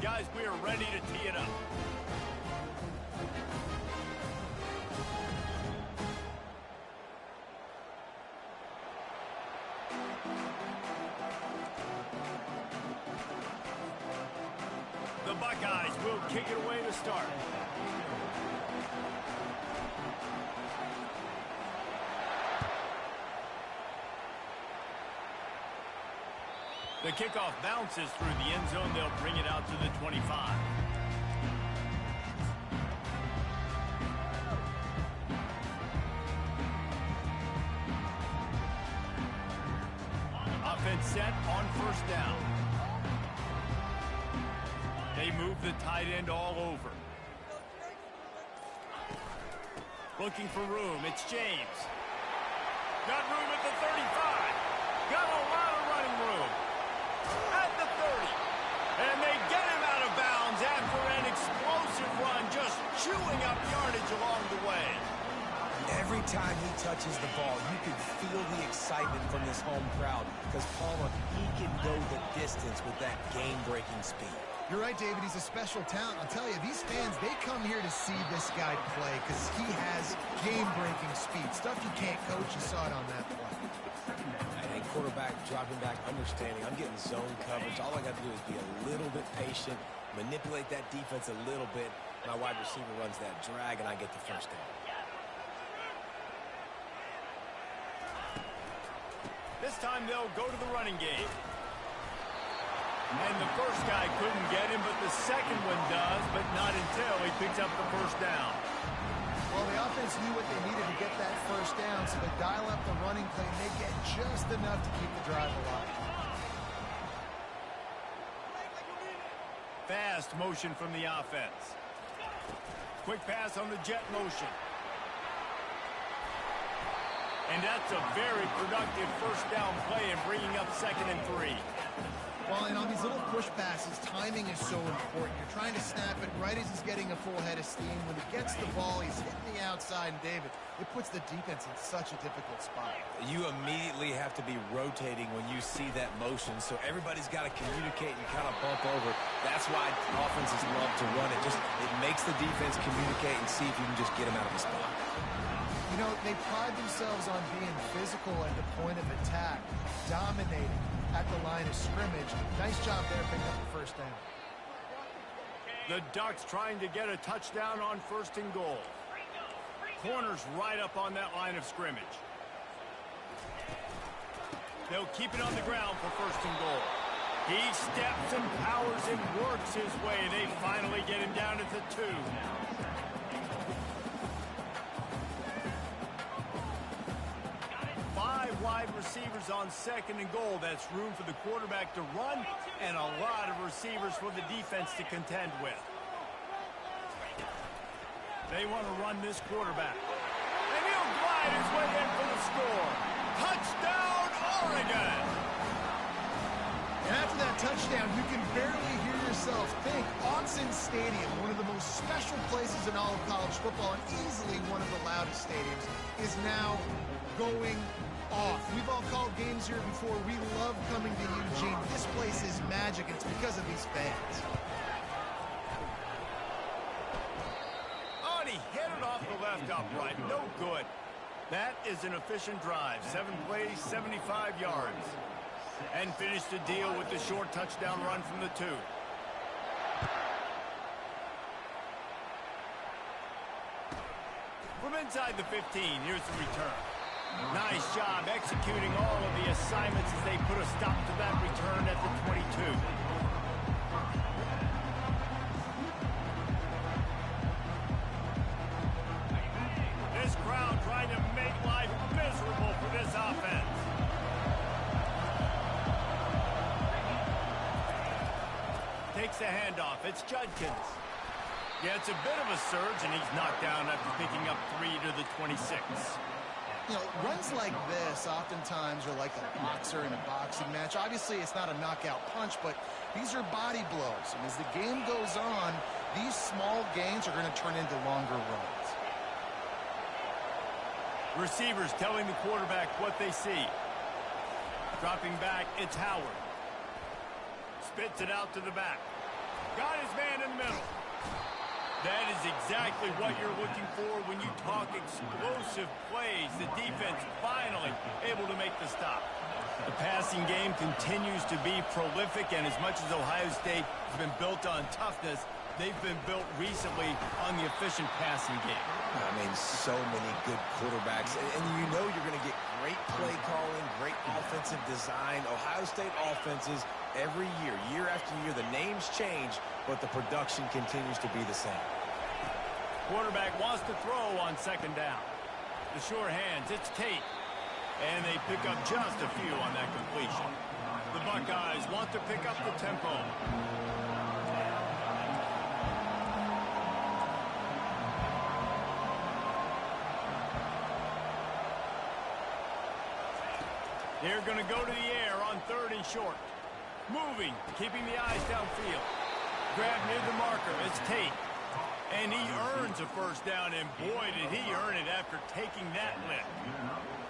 Guys, we are ready to tee it up. The Buckeyes will kick it away to start. The kickoff bounces through the end zone. They'll bring it out to the 25. Offense set on first down. They move the tight end all over. Looking for room. It's James. Got room at the 35. Got a lot of running room. At the 30. And they get him out of bounds after an explosive run, just chewing up yardage along the way. Every time he touches the ball, you can feel the excitement from this home crowd because, Palmer, he can go the distance with that game-breaking speed. You're right, David. He's a special talent. I'll tell you, these fans, they come here to see this guy play because he has game-breaking speed. Stuff you can't coach. You saw it on that play. And quarterback dropping back, understanding. I'm getting zone coverage. All I got to do is be a little bit patient, manipulate that defense a little bit. My wide receiver runs that drag, and I get the first down. This time they'll go to the running game. And the first guy couldn't get him, but the second one does, but not until he picks up the first down. Well, the offense knew what they needed to get that first down, so they dial up the running play, and they get just enough to keep the drive alive. Fast motion from the offense. Quick pass on the jet motion. And that's a very productive first down play and bringing up 2nd and 3. Well, and on these little push passes, timing is so important. You're trying to snap it right as he's getting a full head of steam. When he gets the ball, he's hitting the outside, and David, it puts the defense in such a difficult spot. You immediately have to be rotating when you see that motion, so everybody's got to communicate and kind of bump over. That's why offenses love to run it. It makes the defense communicate and see if you can just get them out of the spot. You know, they pride themselves on being physical at the point of attack, dominating at the line of scrimmage. Nice job there picking up the first down. The Ducks trying to get a touchdown on 1st and goal. Corners right up on that line of scrimmage. They'll keep it on the ground for 1st and goal. He steps and powers and works his way. They finally get him down at the 2. 5 wide receivers on 2nd and goal. That's room for the quarterback to run and a lot of receivers for the defense to contend with. They want to run this quarterback. And he'll glide his way in for the score. Touchdown, Oregon! And after that touchdown, you can barely hear yourself think. Autzen Stadium, one of the most special places in all of college football and easily one of the loudest stadiums, is now going off. We've all called games here before. We love coming to Eugene. This place is magic. It's because of these fans. Oh, and he hit it off the left upright. No good. That is an efficient drive. 7 plays, 75 yards. And finished the deal with the short touchdown run from the 2. From inside the 15, here's the return. Nice job executing all of the assignments as they put a stop to that return at the 22. This crowd trying to make life miserable for this offense. Takes the handoff. It's Judkins. Gets a bit of a surge, and he's knocked down after picking up 3 to the 26. You know, runs like this oftentimes are like a boxer in a boxing match. Obviously, it's not a knockout punch, but these are body blows. And as the game goes on, these small gains are going to turn into longer runs. Receivers telling the quarterback what they see. Dropping back, it's Howard. Spits it out to the back. Got his man in the middle. That is exactly what you're looking for when you talk explosive plays. The defense finally able to make the stop. The passing game continues to be prolific, and as much as Ohio State has been built on toughness, they've been built recently on the efficient passing game. I mean, so many good quarterbacks, and you know you're going to get great play calling, great offensive design. Ohio State offenses every year, year after year, the names change, but the production continues to be the same. Quarterback wants to throw on second down. The sure hands, it's Tate. And they pick up just a few on that completion. The Buckeyes want to pick up the tempo. They're going to go to the air on 3rd and short. Moving, keeping the eyes downfield. Grab near the marker, it's Tate. And he earns a first down, and boy, did he earn it after taking that lick.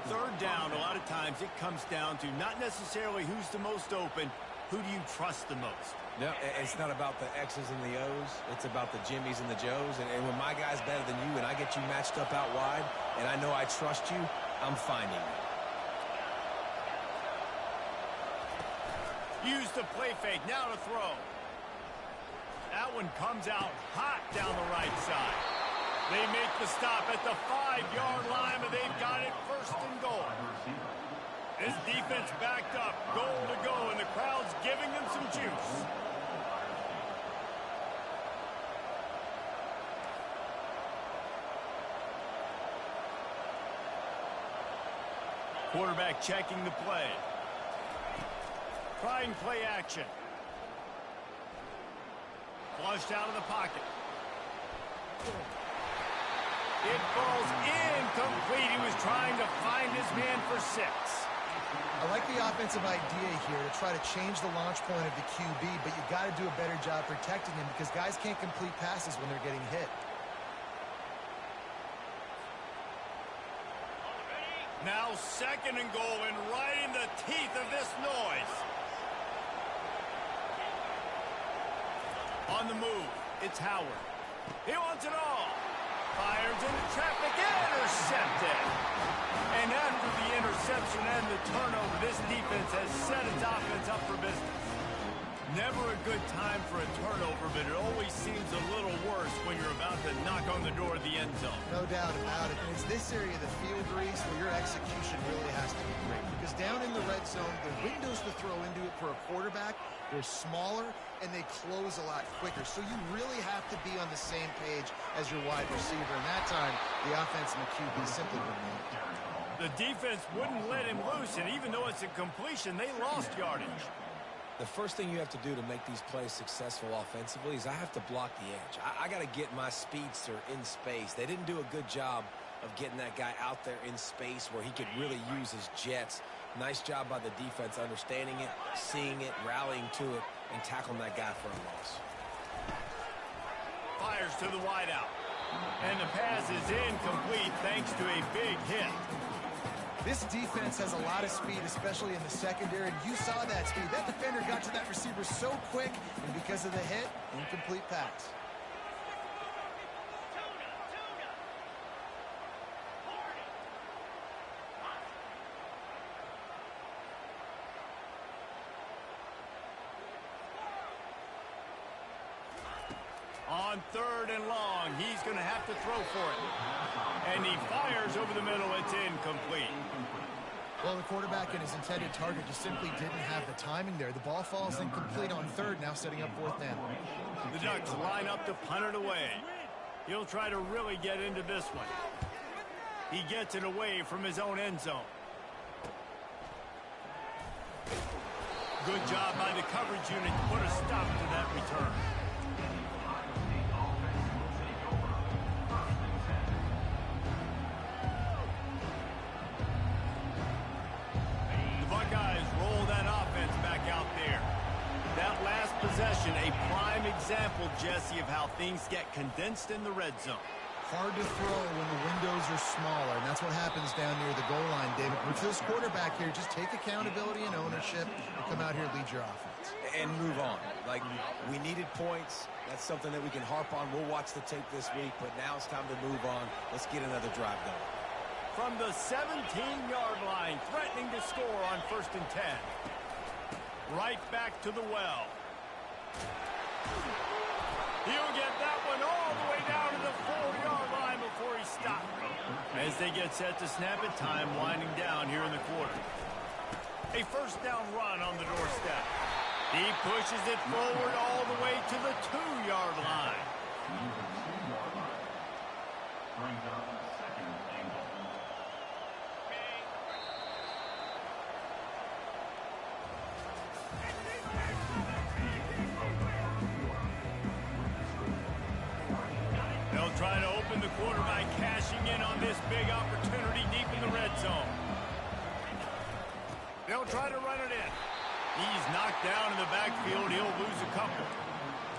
3rd down, a lot of times it comes down to not necessarily who's the most open, who do you trust the most? No, it's not about the X's and the O's. It's about the Jimmies and the Joes. And when my guy's better than you and I get you matched up out wide, and I know I trust you, I'm finding you. Use the play fake, now to throw. That one comes out hot down the right side. They make the stop at the 5-yard line, but they've got it 1st and goal. This defense backed up, goal to go, and the crowd's giving them some juice. Quarterback checking the play. Trying play action. Flushed out of the pocket. It falls incomplete. He was trying to find his man for 6. I like the offensive idea here to try to change the launch point of the QB, but you got to do a better job protecting him because guys can't complete passes when they're getting hit. Now 2nd and goal, and right in the teeth of this noise. On the move, it's Howard. He wants it all. Fires into traffic, intercepted. And after the interception and the turnover, this defense has set its offense up for business. Never a good time for a turnover, but it always seems a little worse when you're about to knock on the door of the end zone. No doubt about it. And it's this area of the field, Reese, where your execution really has to be great. Because down in the red zone, the windows to throw into it for a quarterback, they're smaller and they close a lot quicker. So you really have to be on the same page as your wide receiver. And that time, the offense and the QB simply wouldn't make it. The defense wouldn't let him loose, and even though it's a completion, they lost yardage. The first thing you have to do to make these plays successful offensively is I have to block the edge. I got to get my speedster in space. They didn't do a good job of getting that guy out there in space where he could really use his jets. Nice job by the defense understanding it, seeing it, rallying to it, and tackling that guy for a loss. Fires to the wideout. And the pass is incomplete thanks to a big hit. This defense has a lot of speed, especially in the secondary, and you saw that speed. That defender got to that receiver so quick, and because of the hit, incomplete pass. On 3rd and long, he's going to have to throw for it. And he fires over the middle. It's incomplete. Well, the quarterback and his intended target just simply didn't have the timing there. The ball falls incomplete on 3rd, now setting up 4th down. The Ducks line up to punt it away. He'll try to really get into this one. He gets it away from his own end zone. Good job by the coverage unit to put a stop to that return. Possession, a prime example, Jesse, of how things get condensed in the red zone. Hard to throw when the windows are smaller, and that's what happens down near the goal line, David. With this quarterback here, just take accountability and ownership and come out here and lead your offense. and move on. Like, we needed points. That's something that we can harp on. We'll watch the tape this week, but now it's time to move on. Let's get another drive going. From the 17-yard line, threatening to score on 1st and 10. Right back to the well. He'll get that one all the way down to the 4-yard line before he stopped. As they get set to snap it, time winding down here in the quarter. A 1st down run on the doorstep. He pushes it forward all the way to the 2-yard line. They'll try to open the quarter by cashing in on this big opportunity deep in the red zone. They'll try to run it in. He's knocked down in the backfield. He'll lose a couple.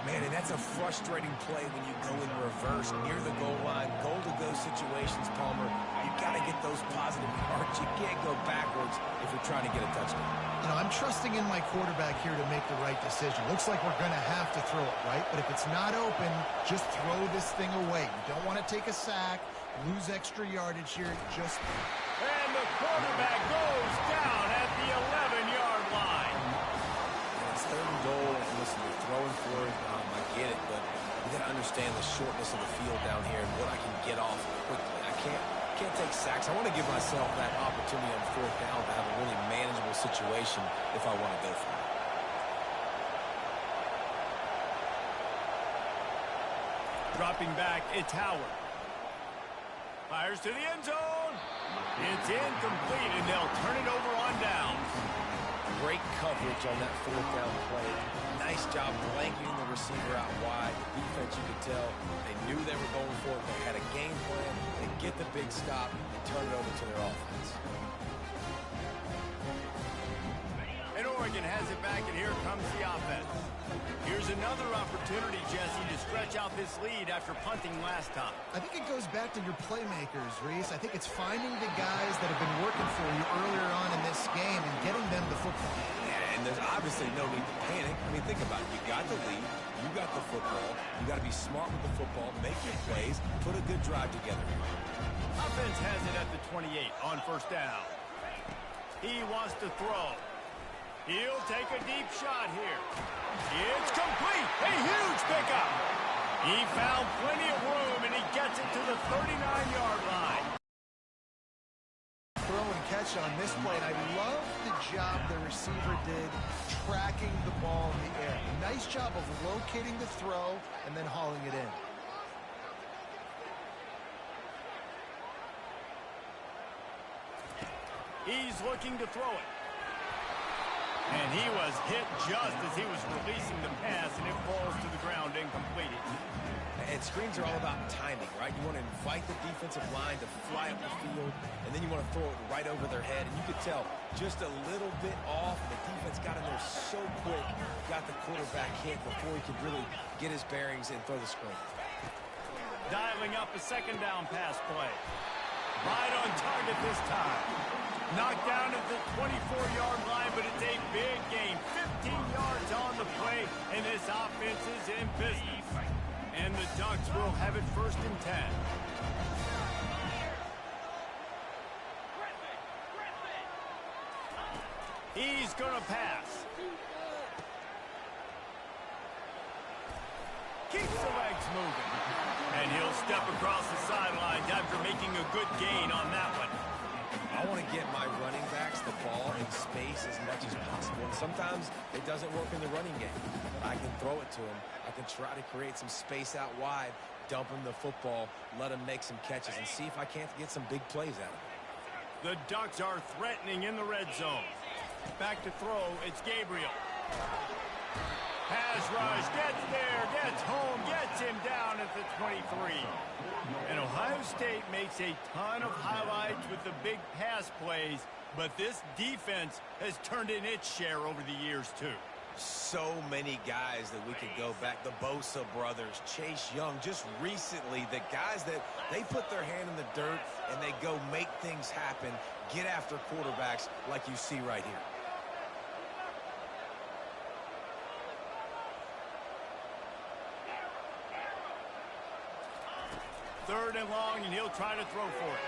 Man, and that's a frustrating play when you go in reverse near the goal line. Goal-to-go situations, Palmer. You've got to get those positive yards. You can't go backwards if you're trying to get a touchdown. You know, I'm trusting in my quarterback here to make the right decision. Looks like we're going to have to throw it, right? But if it's not open, just throw this thing away. You don't want to take a sack, lose extra yardage here. Just... And the quarterback goes down at the 11-yard line. And it's 3rd and goal, and listen, you're throwing for it. I get it, but you got to understand the shortness of the field down here and what I can get off quickly. I can't take sacks. I want to give myself that opportunity on 4th down to have a really manageable situation if I want to go for it. Dropping back, it's Howard. Fires to the end zone. It's incomplete, and they'll turn it over on downs. Great coverage on that 4th down play. Nice job blanketing the receiver out wide. The defense, you could tell, they knew they were going for it. They had a game plan. They get the big stop and turn it over to their offense. And Oregon has it back, and here comes the offense. Here's another opportunity, Jesse, to stretch out this lead after punting last time. I think it goes back to your playmakers, Reese. I think it's finding the guys that have been working for you earlier on in this game and getting them the football. And there's obviously no need to panic. I mean, think about it. You got the lead. You got the football. You got to be smart with the football, make your plays, put a good drive together. Offense has it at the 28 on 1st down. He wants to throw. He'll take a deep shot here. It's complete. A huge pickup. He found plenty of room, and he gets it to the 39-yard line. Throw and catch on this play, and I love the job the receiver did tracking the ball in the air. Nice job of locating the throw and then hauling it in. He's looking to throw it. And he was hit just as he was releasing the pass, and it falls to the ground incomplete. And screens are all about timing, right? You want to invite the defensive line to fly up the field, and then you want to throw it right over their head. And you could tell just a little bit off, and the defense got in there so quick, got the quarterback hit before he could really get his bearings and throw the screen. Dialing up a 2nd down pass play. Right on target this time. Knocked down at the 24-yard line, but it's a big gain. 15 yards on the play, and this offense is in business. And the Ducks will have it 1st and 10. He's going to pass. Keeps the legs moving. And he'll step across the sidelines after making a good gain on that one. I want to get my running backs the ball in space as much as possible. And sometimes it doesn't work in the running game. I can throw it to him. I can try to create some space out wide, dump him the football, let him make some catches, and see if I can't get some big plays out of him. The Ducks are threatening in the red zone. Back to throw, it's Gabriel. Pass rush, gets there, gets home, gets him down at the 23. And Ohio State makes a ton of highlights with the big pass plays, but this defense has turned in its share over the years, too. So many guys that we could go back. The Bosa brothers, Chase Young, just recently, the guys that they put their hand in the dirt and they go make things happen, get after quarterbacks like you see right here. 3rd and long, and he'll try to throw for it.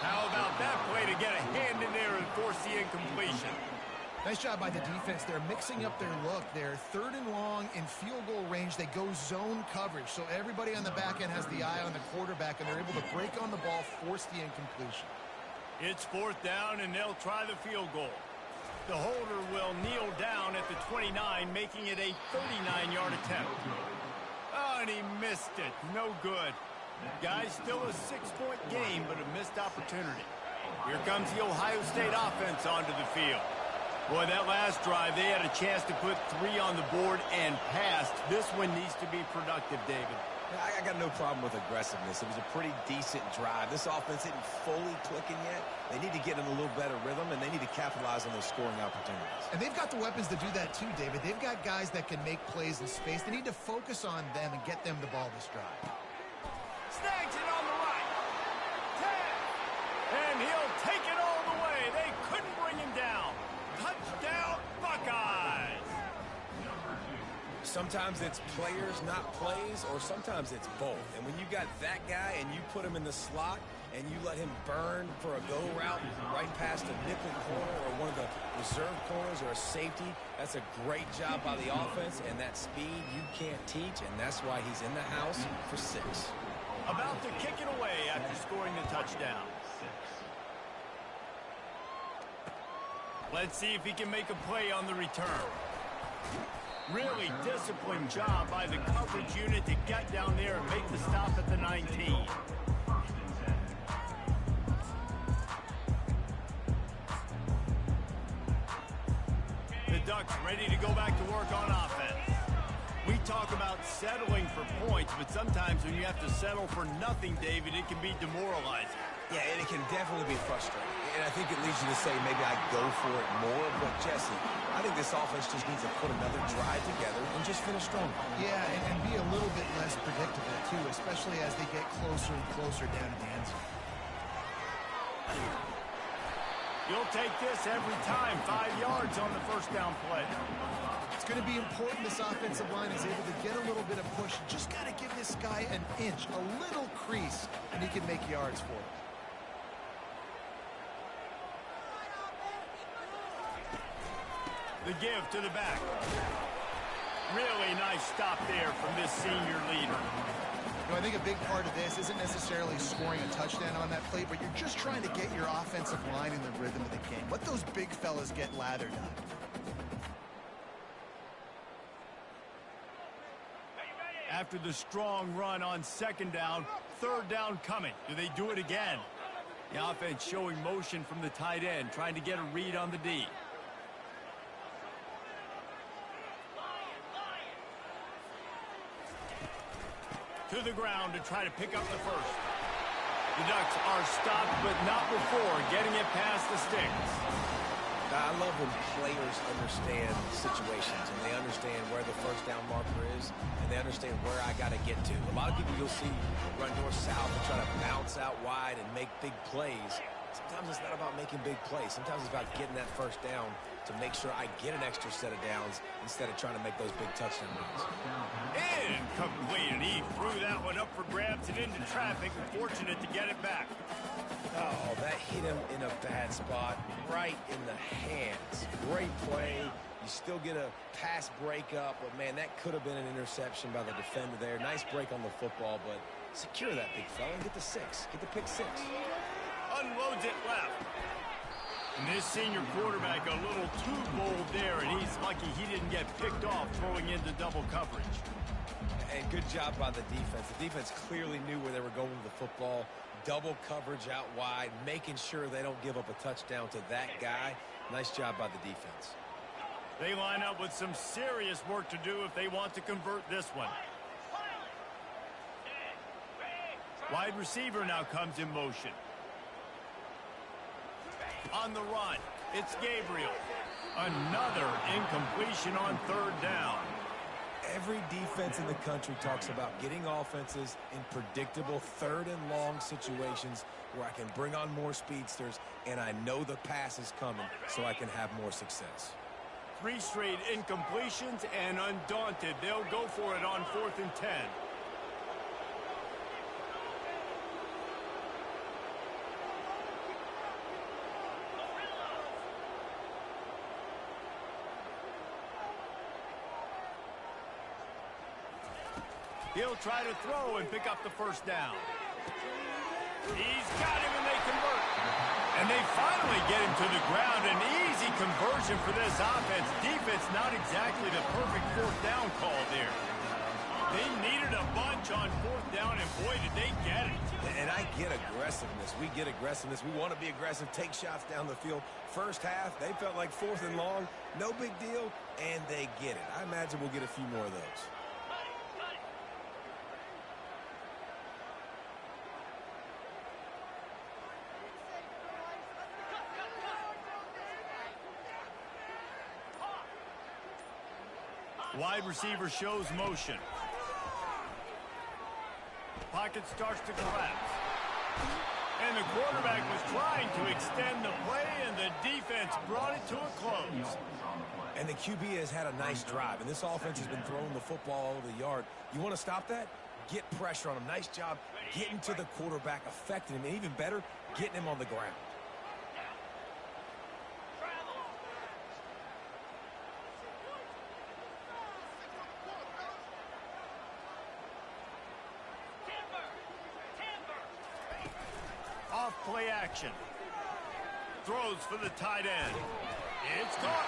How about that play to get a hand in there and force the incompletion? Nice job by the defense. They're mixing up their look. They're 3rd and long in field goal range. They go zone coverage. So everybody on the back end has the eye on the quarterback, and they're able to break on the ball, force the incompletion. It's 4th down, and they'll try the field goal. The holder will kneel down at the 29, making it a 39-yard attempt. Oh, and he missed it. No good. Guys, still a 6-point game, but a missed opportunity. Here comes the Ohio State offense onto the field. Boy, that last drive, they had a chance to put 3 on the board and passed. This one needs to be productive, David. I got no problem with aggressiveness. It was a pretty decent drive. This offense isn't fully clicking yet. They need to get in a little better rhythm, and they need to capitalize on those scoring opportunities. And they've got the weapons to do that too, David. They've got guys that can make plays in space. They need to focus on them and get them the ball this drive. Snags it on the right. 10. And he'll take it all the way. They couldn't bring him down. Touchdown, Buckeyes. Sometimes it's players, not plays, or sometimes it's both. And when you got that guy and you put him in the slot and you let him burn for a go route right past a nickel corner or one of the reserve corners or a safety, that's a great job by the offense, and that speed you can't teach, and that's why he's in the house for 6. About to kick it away after scoring the touchdown. Let's see if he can make a play on the return. Really disciplined job by the coverage unit to get down there and make the stop at the 19. The Ducks ready to go back to work on offense. We talk about settling for points, but sometimes when you have to settle for nothing, David, it can be demoralizing. Yeah, and it can definitely be frustrating. And I think it leads you to say maybe I go for it more. But, Jesse, I think this offense just needs to put another drive together and just finish strong. Yeah, and be a little bit less predictable, too, especially as they get closer and closer down to the end zone. You'll take this every time. 5 yards on the 1st down play. It's going to be important this offensive line is able to get a little bit of push. Just got to give this guy an inch, a little crease, and he can make yards for it. The give to the back. Really nice stop there from this senior leader. You know, I think a big part of this isn't necessarily scoring a touchdown on that play, but you're just trying to get your offensive line in the rhythm of the game. Let those big fellas get lathered up. After the strong run on 2nd down, 3rd down coming. Do they do it again? The offense showing motion from the tight end, trying to get a read on the D. To the ground to try to pick up the 1st. The Ducks are stopped, but not before getting it past the sticks. I love when players understand situations and they understand where the 1st down marker is and they understand where I got to get to. A lot of people you'll see run north-south and try to bounce out wide and make big plays. Sometimes it's not about making big plays. Sometimes it's about getting that 1st down to make sure I get an extra set of downs instead of trying to make those big touchdown runs. Incomplete, and he threw that one up for grabs and into traffic. Fortunate to get it back. Oh, that hit him in a bad spot, right in the hands. Great play. You still get a pass breakup, but, man, that could have been an interception by the defender there. Nice break on the football, but secure that big fella and get the 6. Get the pick 6. Unloads it left. And this senior quarterback a little too bold there, and he's lucky he didn't get picked off throwing into double coverage. And good job by the defense. The defense clearly knew where they were going with the football. Double coverage out wide, making sure they don't give up a touchdown to that guy. Nice job by the defense. They line up with some serious work to do if they want to convert this one. Wide receiver now comes in motion. On the run, it's Gabriel. Another incompletion on 3rd down. Every defense in the country talks about getting offenses in predictable 3rd and long situations where I can bring on more speedsters and I know the pass is coming so I can have more success. 3 straight incompletions, and undaunted, they'll go for it on 4th and 10. He'll try to throw and pick up the first down. He's got him, and they convert. And they finally get him to the ground. An easy conversion for this offense. Defense, not exactly the perfect fourth down call there. They needed a bunch on fourth down, and boy, did they get it. And I get aggressiveness. We get aggressiveness. We want to be aggressive, take shots down the field. First half, they felt like 4th and long. No big deal, and they get it. I imagine we'll get a few more of those. Wide receiver shows motion. Pocket starts to collapse. And the quarterback was trying to extend the play, and the defense brought it to a close. And the QB has had a nice drive, and this offense has been throwing the football all over the yard. You want to stop that? Get pressure on him. Nice job getting to the quarterback, affecting him, and even better, getting him on the ground. Play action. Throws for the tight end. It's caught.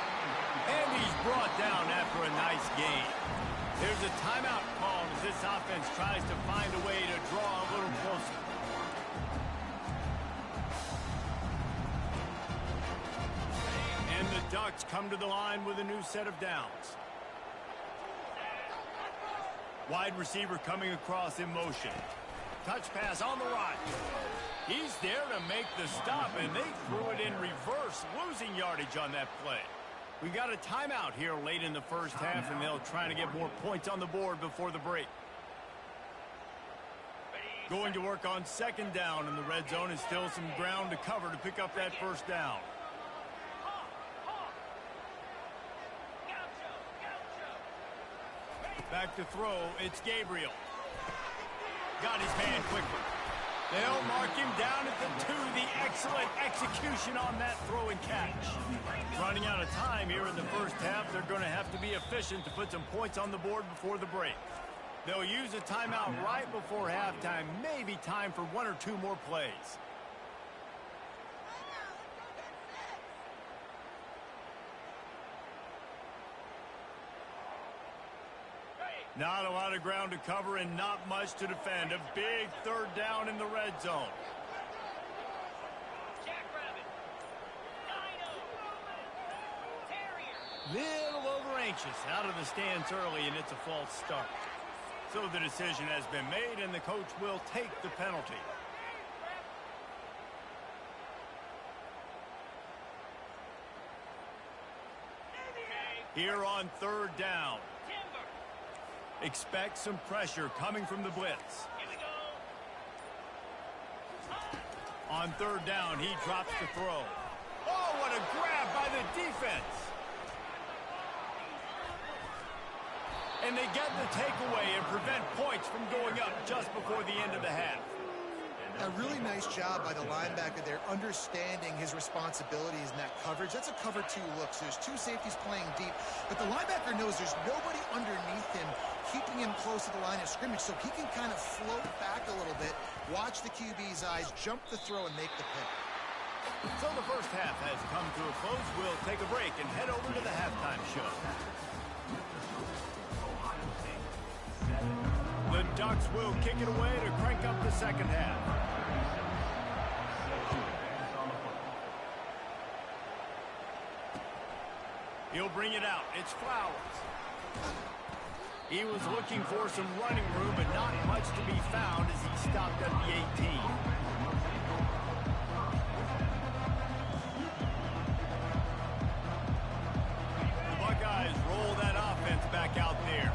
And he's brought down after a nice gain. There's a timeout call as this offense tries to find a way to draw a little closer. And the Ducks come to the line with a new set of downs. Wide receiver coming across in motion. Touch pass on the right. He's there to make the stop, and they threw it in reverse, losing yardage on that play. We got a timeout here late in the first half, and they'll try to get more points on the board before the break. Going to work on second down in the red zone, and still some ground to cover to pick up that first down. Back to throw, it's Gabriel. Got his man quickly. They'll mark him down at the 2. The excellent execution on that throw and catch. Running out of time here in the first half. They're going to have to be efficient to put some points on the board before the break. They'll use a timeout right before halftime. Maybe time for 1 or 2 more plays. Not a lot of ground to cover and not much to defend. A big third down in the red zone. Little over anxious out of the stance early, and it's a false start. So the decision has been made, and the coach will take the penalty. Here on third down. Expect some pressure coming from the blitz. On third down, he drops the throw. Oh, what a grab by the defense. And they get the takeaway and prevent points from going up just before the end of the half. A really nice job by the linebacker there, understanding his responsibilities in that coverage. That's a cover 2 look, so there's 2 safeties playing deep. But the linebacker knows there's nobody underneath him, keeping him close to the line of scrimmage, so he can kind of float back a little bit, watch the QB's eyes, jump the throw, and make the pick. So the first half has come to a close. We'll take a break and head over to the halftime show. The Ducks will kick it away to crank up the second half. He'll bring it out. It's Flowers. He was looking for some running room, but not much to be found as he stopped at the 18. The Buckeyes roll that offense back out there.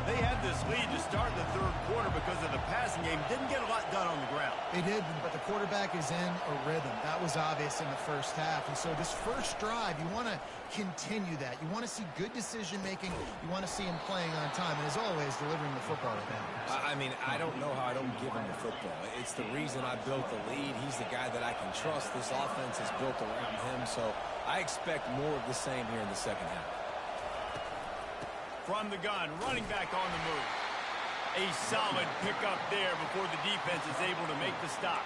They had this lead to start the third quarter because of the passing game. Didn't get a lot done on the ground. They did, but the quarterback is in a rhythm. That was obvious in the first half. And so this first drive, you want to continue that. You want to see good decision-making. You want to see him playing on time. And as always, delivering the football to him. I mean, I don't know how I don't give him the football. It's the reason I built the lead. He's the guy that I can trust. This offense is built around him. So I expect more of the same here in the second half. From the gun, running back on the move. A solid pickup there before the defense is able to make the stop.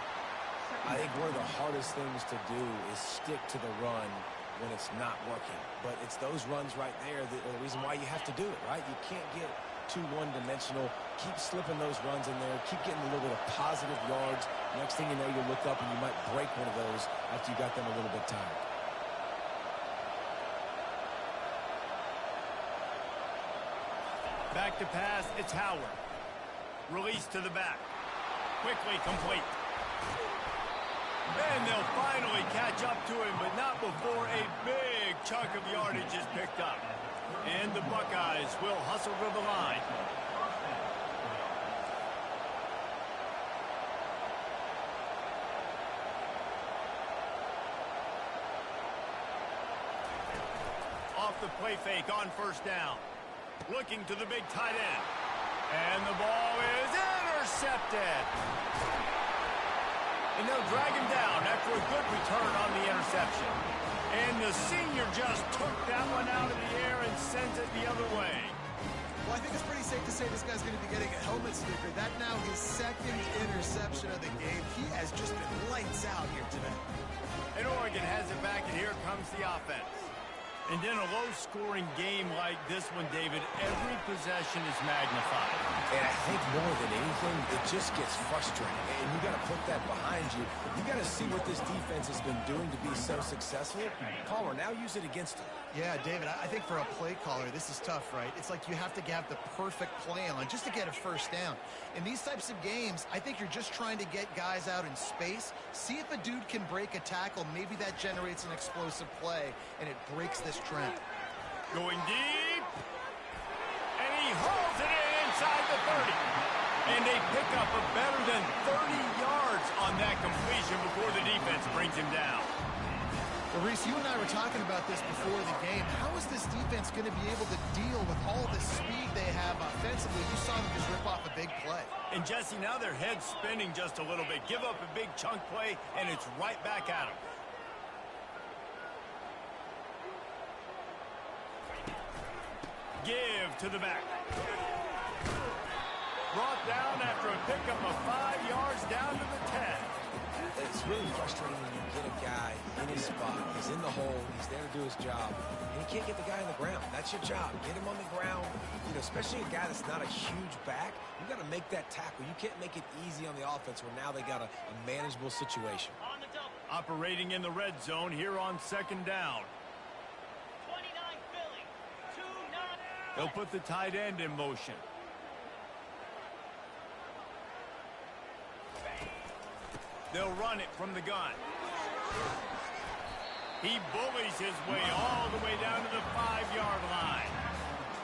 I think one of the hardest things to do is stick to the run when it's not working. But it's those runs right there that are the reason why you have to do it, right? You can't get too one-dimensional. Keep slipping those runs in there. Keep getting a little bit of positive yards. Next thing you know, you look up and you might break one of those after you got them a little bit tired. Back to pass, it's Howard. Release to the back. Quickly complete. And they'll finally catch up to him, but not before a big chunk of yardage is picked up. And the Buckeyes will hustle to the line. Off the play fake on first down. Looking to the big tight end. And the ball is intercepted. And they'll drag him down after a good return on the interception. And the senior just took that one out of the air and sends it the other way. Well, I think it's pretty safe to say this guy's going to be getting a helmet sticker. That now his second interception of the game. He has just been lights out here today. And Oregon has it back, and here comes the offense. And in a low-scoring game like this one, David, every possession is magnified. And I think more than anything, it just gets frustrating. And you got to put that behind you. You got to see what this defense has been doing to be so successful. Caller, now use it against them. Yeah, David, I think for a play caller, this is tough, right? It's like you have to have the perfect play on just to get a first down. In these types of games, I think you're just trying to get guys out in space, see if a dude can break a tackle. Maybe that generates an explosive play, and it breaks this trend. Going deep. And he hauls it in inside the 30. And they pick up a better than 30 yards on that completion before the defense brings him down. Well, Reese, you and I were talking about this before the game. How is this defense going to be able to deal with all the speed they have offensively? You saw them just rip off a big play. And, Jesse, now their head's spinning just a little bit. Give up a big chunk play, and it's right back at them. Give to the back. Brought down after a pickup of 5 yards down to the 10. It's really frustrating when you get a guy in his spot. He's in the hole. He's there to do his job. And you can't get the guy on the ground. That's your job. Get him on the ground. You know, especially a guy that's not a huge back. You got to make that tackle. You can't make it easy on the offense where now they got a manageable situation. Operating in the red zone here on second down. They'll put the tight end in motion. They'll run it from the gun. He bullies his way all the way down to the 5-yard line.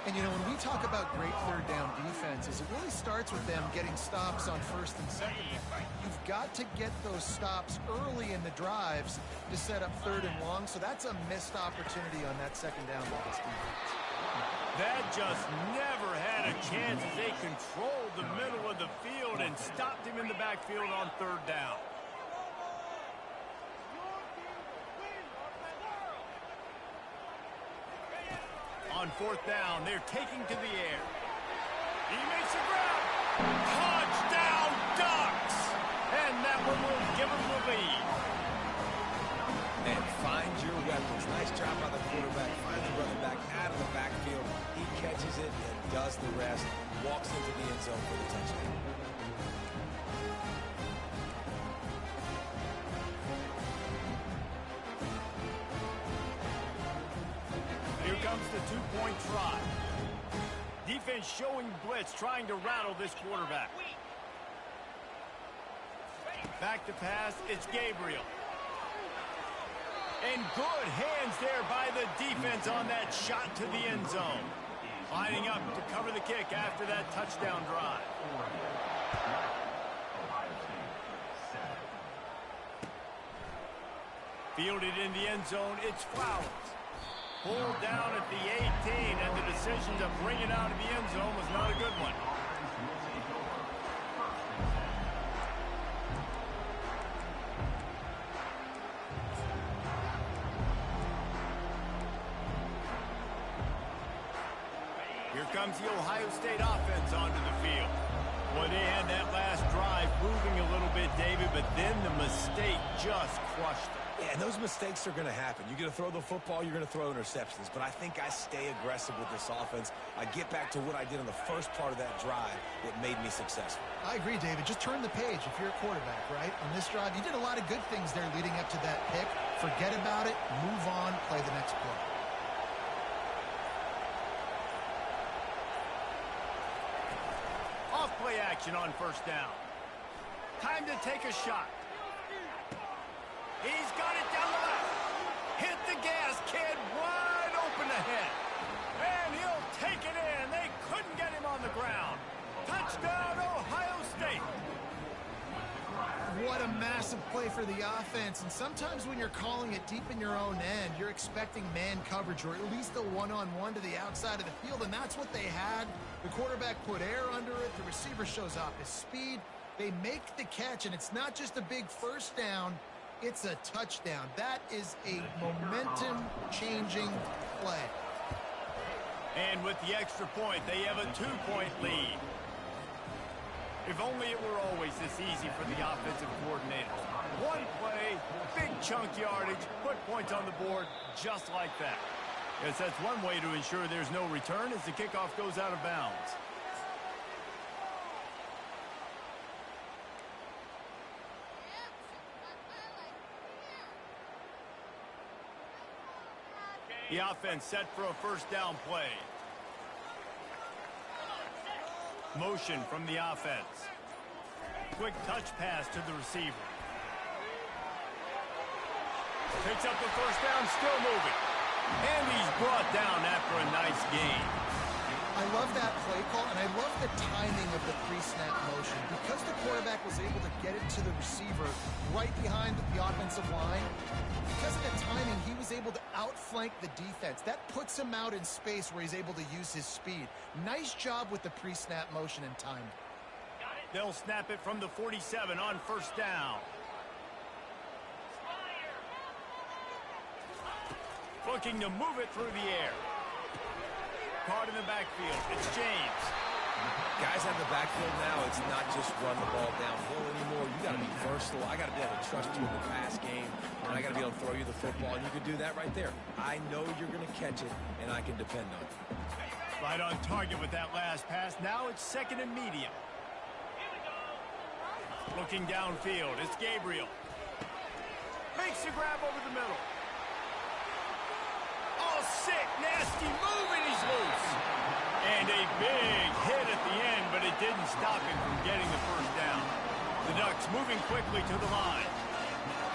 And, you know, when we talk about great third down defenses, it really starts with them getting stops on first and second. You've got to get those stops early in the drives to set up third and long, so that's a missed opportunity on that second down by this defense. That just never had a chance as they controlled the middle of the field and stopped him in the backfield on third down. On fourth down, they're taking to the air. He makes the grab. Touchdown, Ducks! And that one will give them the lead. And find your weapons. Nice job by the quarterback. Find the running back out of the backfield. He catches it and does the rest. Walks into the end zone for the touchdown. Here comes the two-point try. Defense showing blitz, trying to rattle this quarterback. Back to pass, it's Gabriel. And good hands there by the defense on that shot to the end zone. Lining up to cover the kick after that touchdown drive. Fielded in the end zone, it's Flowers. Pulled down at the 18, and the decision to bring it out of the end zone was not a good one. Here comes the Ohio State offense onto the field. stuffing a little bit, David, but then the mistake just crushed him. Yeah, and those mistakes are going to happen. You're going to throw the football, you're going to throw interceptions. But I think I stay aggressive with this offense. I get back to what I did on the first part of that drive that made me successful. I agree, David. Just turn the page if you're a quarterback, right? On this drive, you did a lot of good things there leading up to that pick. Forget about it, move on, play the next play. Off play action on first down. Time to take a shot. He's got it down the left. Hit the gas, kid, wide open ahead. And he'll take it in. They couldn't get him on the ground. Touchdown, Ohio State. What a massive play for the offense. And sometimes when you're calling it deep in your own end, you're expecting man coverage or at least a one-on-one to the outside of the field, and that's what they had. The quarterback put air under it. The receiver shows off his speed. They make the catch, and it's not just a big first down. It's a touchdown. That is a momentum-changing play. And with the extra point, they have a 2-point lead. If only it were always this easy for the offensive coordinators. One play, big chunk yardage, put points on the board just like that. Yes, that's one way to ensure there's no return as the kickoff goes out of bounds. The offense set for a first down play. Motion from the offense. Quick touch pass to the receiver. Picks up the first down, still moving. And he's brought down after a nice gain. I love that play call, and I love the timing of the pre-snap motion. Because the quarterback was able to get it to the receiver right behind the offensive line, because of the timing, he was able to outflank the defense. That puts him out in space where he's able to use his speed. Nice job with the pre-snap motion and timing. They'll snap it from the 47 on first down. Looking to move it through the air. Caught in the backfield. It's James. Guys out of the backfield now, it's not just run the ball downhill anymore. You got to be versatile. I got to be able to trust you in the pass game, and I got to be able to throw you the football, and you can do that right there. I know you're going to catch it, and I can depend on it. Right on target with that last pass. Now it's second and medium. Looking downfield, it's Gabriel. Makes the grab over the middle. Oh, sick, nasty move, and he's loose. And a big hit at the end, but it didn't stop him from getting the first down. The Ducks moving quickly to the line.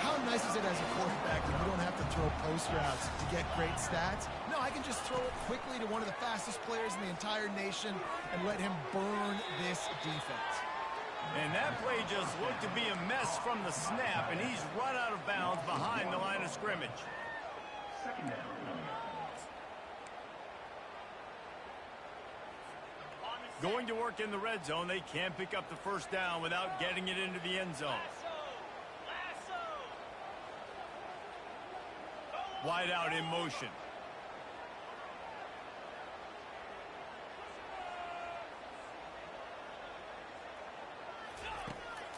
How nice is it as a quarterback when you don't have to throw post routes to get great stats? No, I can just throw it quickly to one of the fastest players in the entire nation and let him burn this defense. And that play just looked to be a mess from the snap, and he's run out of bounds behind the line of scrimmage. Second down. Going to work in the red zone, they can't pick up the first down without getting it into the end zone. Wide out in motion.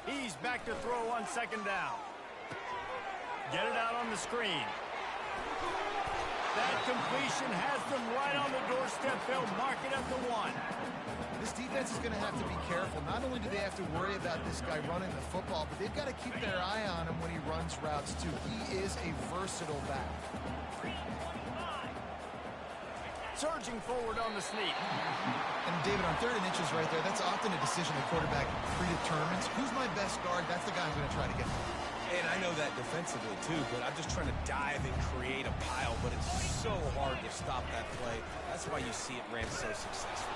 He's back to throw on second down. Get it out on the screen. That completion has them right on the doorstep. They'll mark it at the 1. This defense is going to have to be careful. Not only do they have to worry about this guy running the football, but they've got to keep their eye on him when he runs routes, too. He is a versatile back. Surging forward on the sneak. And, David, on 3rd and inches right there, that's often a decision the quarterback predetermines. Who's my best guard? That's the guy I'm going to try to get. And I know that defensively, too, but I'm just trying to dive and create a pile, but it's so hard to stop that play. That's why you see it ran so successful.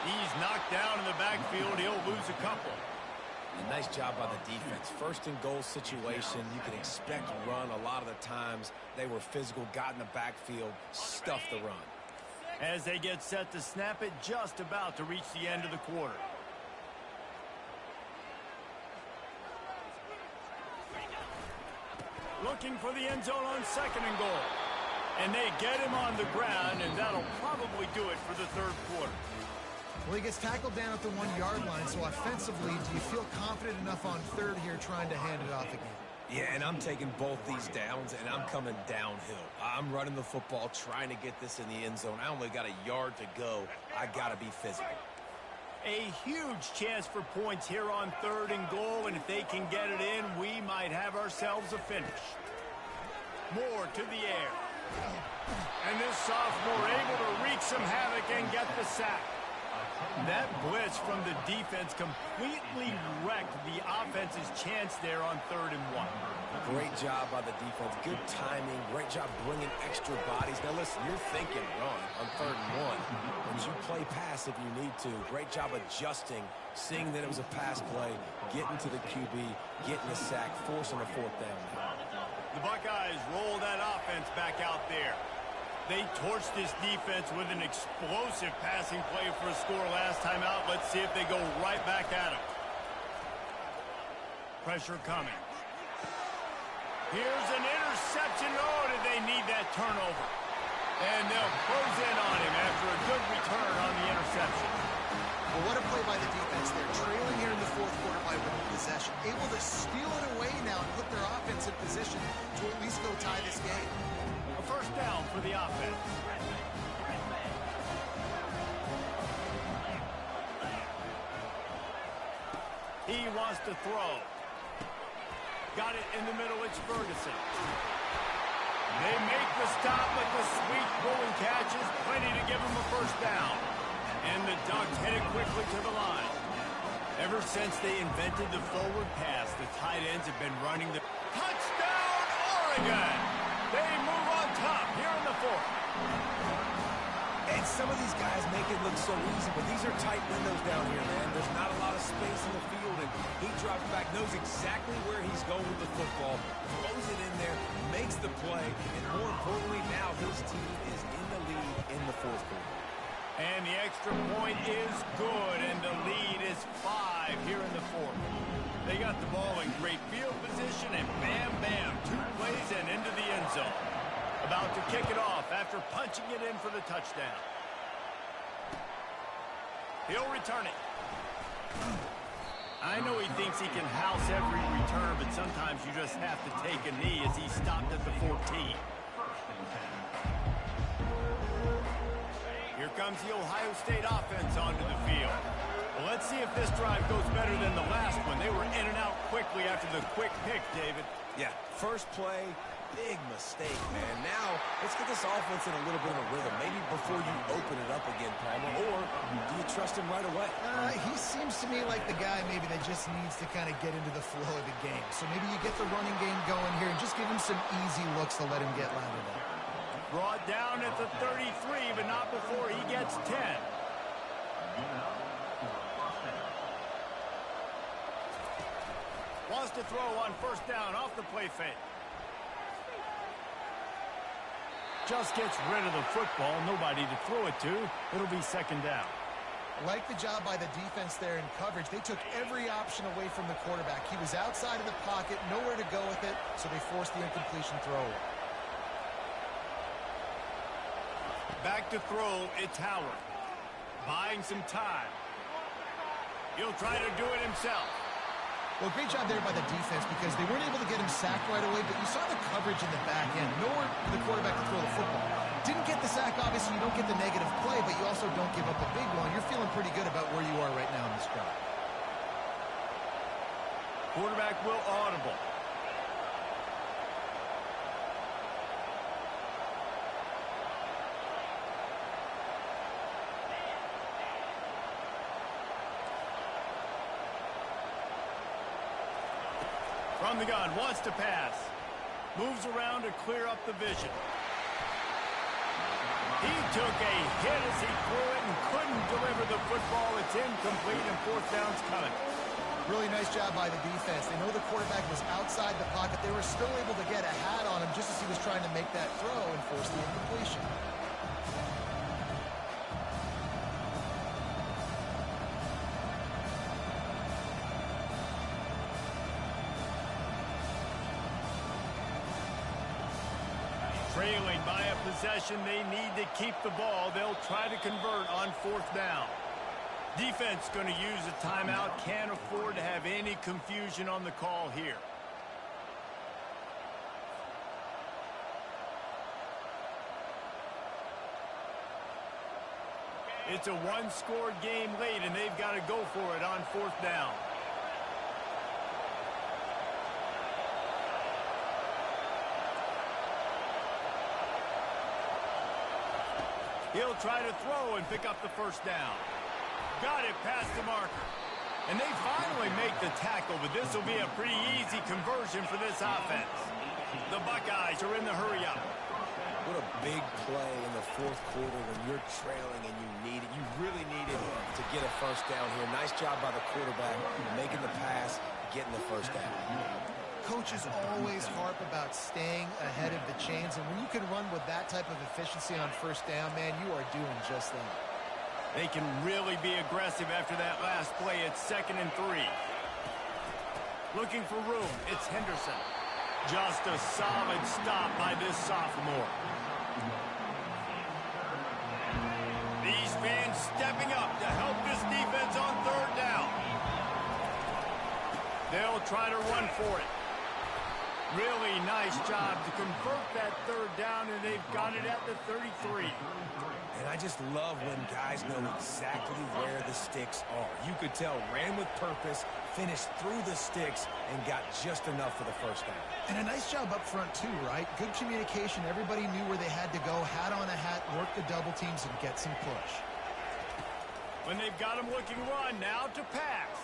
He's knocked down in the backfield. He'll lose a couple. A nice job by the defense. First and goal situation, you can expect run. A lot of the times they were physical, got in the backfield, stuffed the run. As they get set to snap it, just about to reach the end of the quarter. Looking for the end zone on second and goal. And they get him on the ground, and that'll probably do it for the third quarter. Well, he gets tackled down at the 1-yard line, so offensively, do you feel confident enough on third here trying to hand it off again? Yeah, and I'm taking both these downs, and I'm coming downhill. I'm running the football, trying to get this in the end zone. I only got a yard to go. I got to be physical. A huge chance for points here on 3rd and goal, and if they can get it in, we might have ourselves a finish. Moore to the air. And this sophomore able to wreak some havoc and get the sack. That blitz from the defense completely wrecked the offense's chance there on 3rd and 1. Great job by the defense. Good timing. Great job bringing extra bodies. Now, listen, you're thinking run on 3rd and 1, but you play pass if you need to. Great job adjusting, seeing that it was a pass play, getting to the QB, getting a sack, forcing a 4th down. The Buckeyes roll that offense back out there. They torched this defense with an explosive passing play for a score last time out. Let's see if they go right back at him. Pressure coming. Here's an interception. Oh, did they need that turnover? And they'll close in on him after a good return on the interception. Well, what a play by the defense. They're trailing here in the 4th quarter by 1 possession. Able to steal it away now and put their offense in position to at least go tie this game. A 1st down for the offense. He wants to throw. Got it in the middle. It's Ferguson. They make the stop, but the sweet rolling catch is plenty to give him a 1st down. And the Ducks headed quickly to the line. Ever since they invented the forward pass, the tight ends have been running the touchdown, Oregon! They move on top here in the 4th. And some of these guys make it look so easy, but these are tight windows down here, man. There's not a lot of space in the field, and he drops back, knows exactly where he's going with the football, throws it in there, makes the play, and more importantly, now his team is in the lead in the 4th quarter. And the extra point is good, and the lead is 5 here in the 4th. They got the ball in great field position, and bam, bam, 2 plays and into the end zone. About to kick it off after punching it in for the touchdown. He'll return it. I know he thinks he can house every return, but sometimes you just have to take a knee as he stopped at the 14. Here comes the Ohio State offense onto the field. Well, let's see if this drive goes better than the last one. They were in and out quickly after the quick pick, David. Yeah, first play, big mistake, man. Now, let's get this offense in a little bit of a rhythm. Maybe before you open it up again, Palmer, or do you trust him right away? He seems to me like the guy maybe that just needs to kind of get into the flow of the game. So maybe you get the running game going here and just give him some easy looks to let him get lathered up. Brought down at the 33, but not before he gets 10. Wants to throw on 1st down off the play fake. Just gets rid of the football. Nobody to throw it to. It'll be 2nd down. Like the job by the defense there in coverage. They took every option away from the quarterback. He was outside of the pocket, nowhere to go with it, so they forced the incompletion throw. Back to throw, it's Howard. Buying some time. He'll try to do it himself. Well, great job there by the defense because they weren't able to get him sacked right away, but you saw the coverage in the back end. Nowhere for the quarterback to throw the football. Didn't get the sack, obviously. You don't get the negative play, but you also don't give up a big one. You're feeling pretty good about where you are right now in this drive. Quarterback will audible. From the gun, wants to pass. Moves around to clear up the vision. He took a hit as he threw it and couldn't deliver the football. It's incomplete and 4th down's coming. Really nice job by the defense. They know the quarterback was outside the pocket. They were still able to get a hat on him just as he was trying to make that throw and force the incompletion. Trailing by a possession, they need to keep the ball. They'll try to convert on 4th down. Defense going to use a timeout. Can't afford to have any confusion on the call here. It's a one-score game late, and they've got to go for it on 4th down. He'll try to throw and pick up the 1st down. Got it past the marker. And they finally make the tackle, but this will be a pretty easy conversion for this offense. The Buckeyes are in the hurry-up. What a big play in the 4th quarter when you're trailing and you need it. You really needed to get a 1st down here. Nice job by the quarterback making the pass, getting the 1st down. Coaches always harp about staying ahead of the chains, and when you can run with that type of efficiency on 1st down, man, you are doing just that. They can really be aggressive after that last play. It's 2nd and 3. Looking for room. It's Henderson. Just a solid stop by this sophomore. These fans stepping up to help this defense on 3rd down. They'll try to run for it. Really nice job to convert that 3rd down, and they've got it at the 33. And I just love when guys know exactly where the sticks are. You could tell, ran with purpose, finished through the sticks, and got just enough for the 1st down. And a nice job up front, too, right? Good communication. Everybody knew where they had to go, hat on a hat, work the double teams, and get some push. When they've got him looking run, now to pass.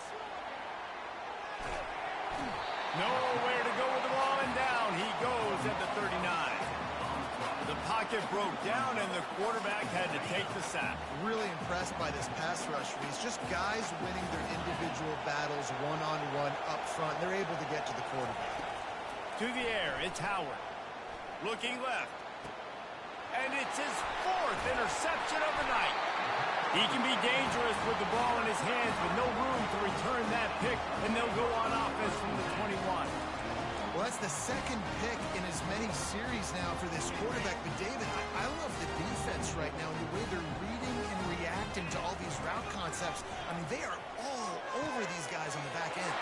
Nowhere to go with the ball, and down he goes at the 39. The pocket broke down, and the quarterback had to take the sack. Really impressed by this pass rush, Reese. Just guys winning their individual battles one-on-one up front. They're able to get to the quarterback. To the air, it's Howard. Looking left. And it's his 4th interception of the night. He can be dangerous with the ball in his hands, but no room to return that pick, and they'll go on offense from the 21. Well, that's the 2nd pick in as many series now for this quarterback. But, David, I love the defense right now and the way they're reading and reacting to all these route concepts. I mean, they are all over these guys on the back end.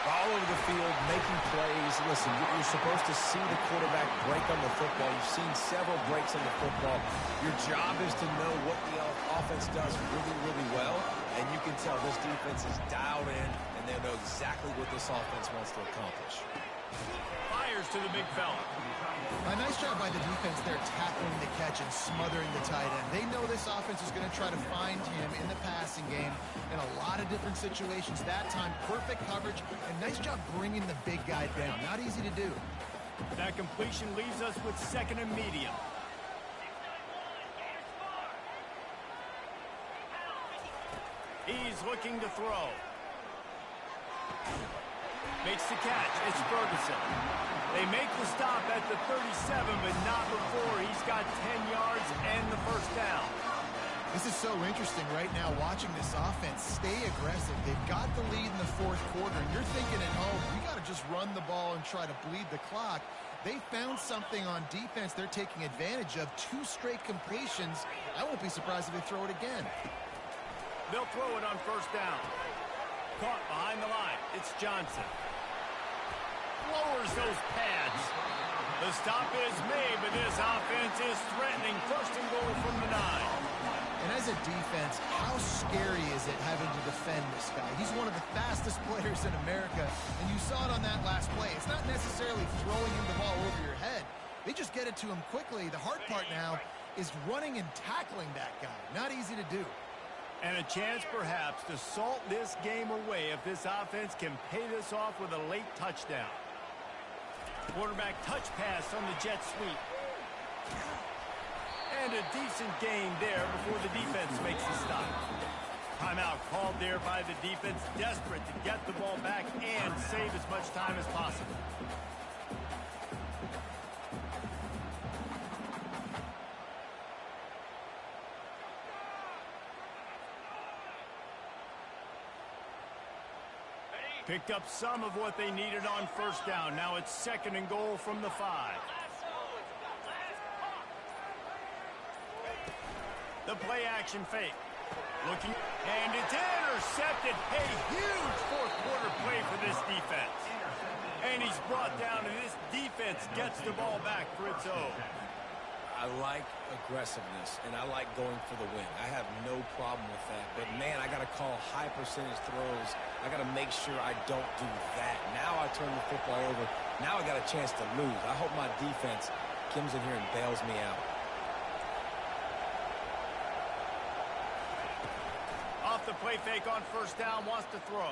All over the field, making plays. Listen, you're supposed to see the quarterback break on the football. You've seen several breaks on the football. Your job is to know what the offense does really, really well. And you can tell this defense is dialed in, and they know exactly what this offense wants to accomplish. Fires to the big fella. A nice job by the defense there, tackling the catch and smothering the tight end. They know this offense is going to try to find him in the passing game in a lot of different situations. That time, perfect coverage, and nice job bringing the big guy down. Not easy to do. That completion leaves us with 2nd and medium. He's looking to throw. Makes the catch. It's Ferguson. They make the stop at the 37, but not before he's got 10 yards and the 1st down. This is so interesting right now, watching this offense stay aggressive. They've got the lead in the 4th quarter, and you're thinking at home, we got to just run the ball and try to bleed the clock. They found something on defense they're taking advantage of. 2 straight completions. I won't be surprised if they throw it again. They'll throw it on 1st down. Caught behind the line. It's Johnson. Lowers those pads. The stop is made, but this offense is threatening 1st and goal from the 9. And as a defense, how scary is it having to defend this guy? He's one of the fastest players in America, and you saw it on that last play. It's not necessarily throwing him the ball over your head. They just get it to him quickly. The hard part now is running and tackling that guy. Not easy to do. And a chance perhaps to salt this game away if this offense can pay this off with a late touchdown. Quarterback touch pass on the jet sweep. And a decent gain there before the defense makes the stop. Timeout called there by the defense, desperate to get the ball back and save as much time as possible. Picked up some of what they needed on 1st down. Now it's 2nd and goal from the 5. The play action fake. Looking, and it's intercepted. A huge fourth quarter play for this defense. And he's brought down, and this defense gets the ball back for its own. I like aggressiveness, and I like going for the win. I have no problem with that. But, man, I got to call high percentage throws. I got to make sure I don't do that. Now I turn the football over. Now I got a chance to lose. I hope my defense comes in here and bails me out. Off the play fake on first down, wants to throw.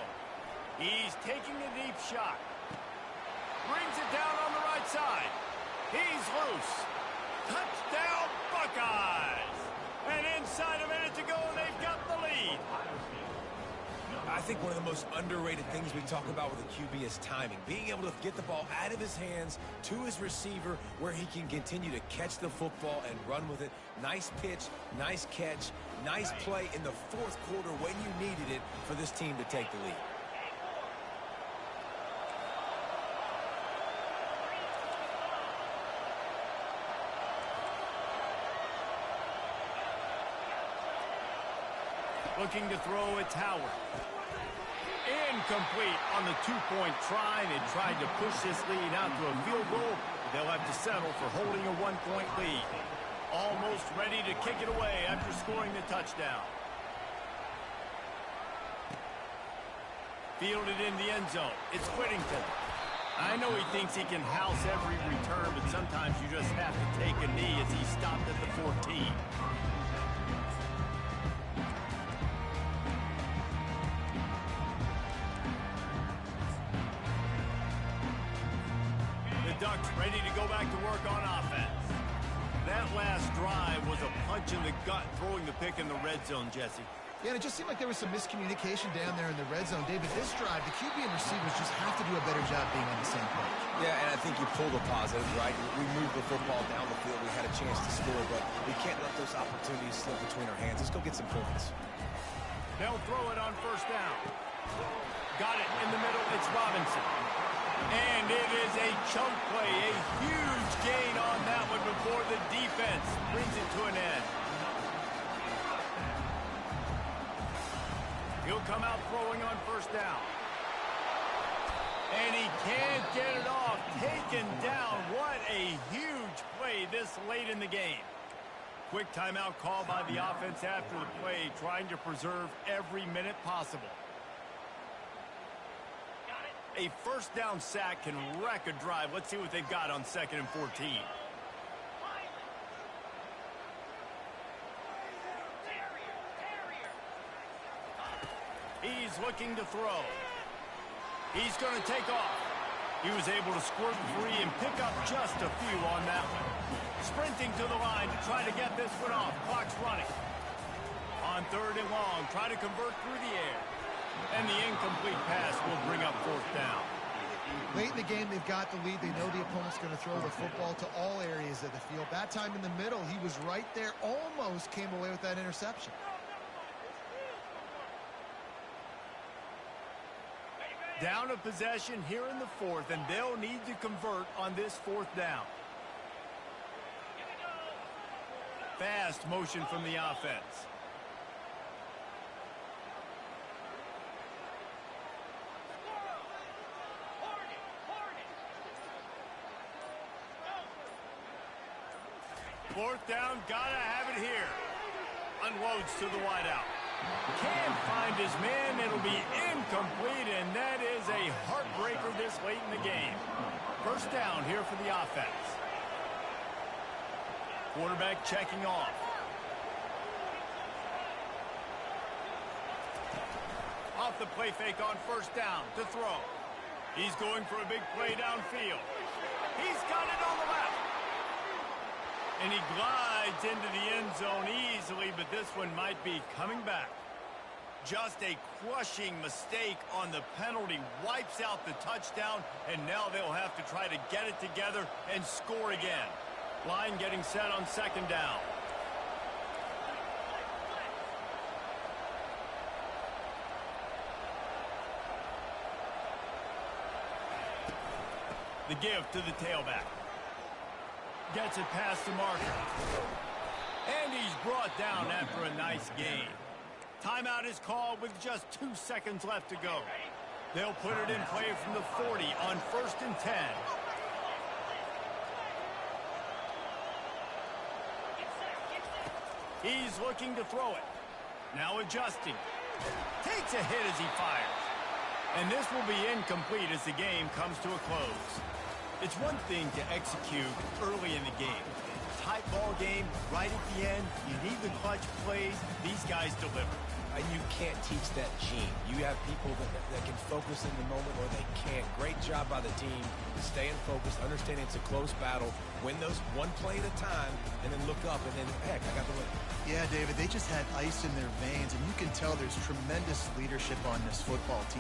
He's taking a deep shot. Brings it down on the right side. He's loose. Touchdown, Buckeyes! And inside a minute to go, they've got the lead. I think one of the most underrated things we talk about with a QB is timing. Being able to get the ball out of his hands to his receiver where he can continue to catch the football and run with it. Nice pitch, nice catch, nice play in the fourth quarter when you needed it for this team to take the lead. Looking to throw, it's Howard. Incomplete on the two-point try. They tried to push this lead out to a field goal. They'll have to settle for holding a one-point lead. Almost ready to kick it away after scoring the touchdown. Fielded in the end zone. It's Whittington. I know he thinks he can house every return, but sometimes you just have to take a knee as he stopped at the 14. Ducks ready to go back to work on offense. That last drive was a punch in the gut, throwing the pick in the red zone, Jesse. Yeah, and it just seemed like there was some miscommunication down there in the red zone. David, this drive, the QB and receivers just have to do a better job being on the same page. Yeah, and I think you pull the positive, right? We moved the football down the field. We had a chance to score, but we can't let those opportunities slip between our hands. Let's go get some points. They'll throw it on first down. Got it in the middle. It's Robinson. And it is a chunk play, a huge gain on that one before the defense brings it to an end. He'll come out throwing on first down. And he can't get it off. Taken down. What a huge play this late in the game. Quick timeout call by the offense after the play, trying to preserve every minute possible. A first down sack can wreck a drive. Let's see what they've got on 2nd and 14. He's looking to throw. He's going to take off. He was able to squirt free and pick up just a few on that one. Sprinting to the line to try to get this one off. Clock's running. On 3rd and long, try to convert through the air. And the incomplete pass will bring up 4th down. Late in the game, they've got the lead. They know the opponent's going to throw the football to all areas of the field. That time in the middle, he was right there, almost came away with that interception. Down a possession here in the 4th, and they'll need to convert on this 4th down. Fast motion from the offense. Fourth down, gotta have it here. Unloads to the wideout. Can't find his man. It'll be incomplete, and that is a heartbreaker this late in the game. First down here for the offense. Quarterback checking off. Off the play fake on first down to throw. He's going for a big play downfield. He's got it on the left. And he glides into the end zone easily, but this one might be coming back. Just a crushing mistake on the penalty. Wipes out the touchdown, and now they'll have to try to get it together and score again. Line getting set on 2nd down. The give to the tailback. Gets it past the marker. And he's brought down after a nice gain. Timeout is called with just 2 seconds left to go. They'll put it in play from the 40 on 1st and 10. He's looking to throw it. Now adjusting. Takes a hit as he fires. And this will be incomplete as the game comes to a close. It's one thing to execute early in the game. Tight ball game, right at the end, you need the clutch plays. These guys deliver. And you can't teach that gene. You have people that can focus in the moment or they can't. Great job by the team, staying focused, understanding it's a close battle, win those one play at a time, and then look up, and then, heck, I got the win. Yeah, David, they just had ice in their veins, and you can tell there's tremendous leadership on this football team.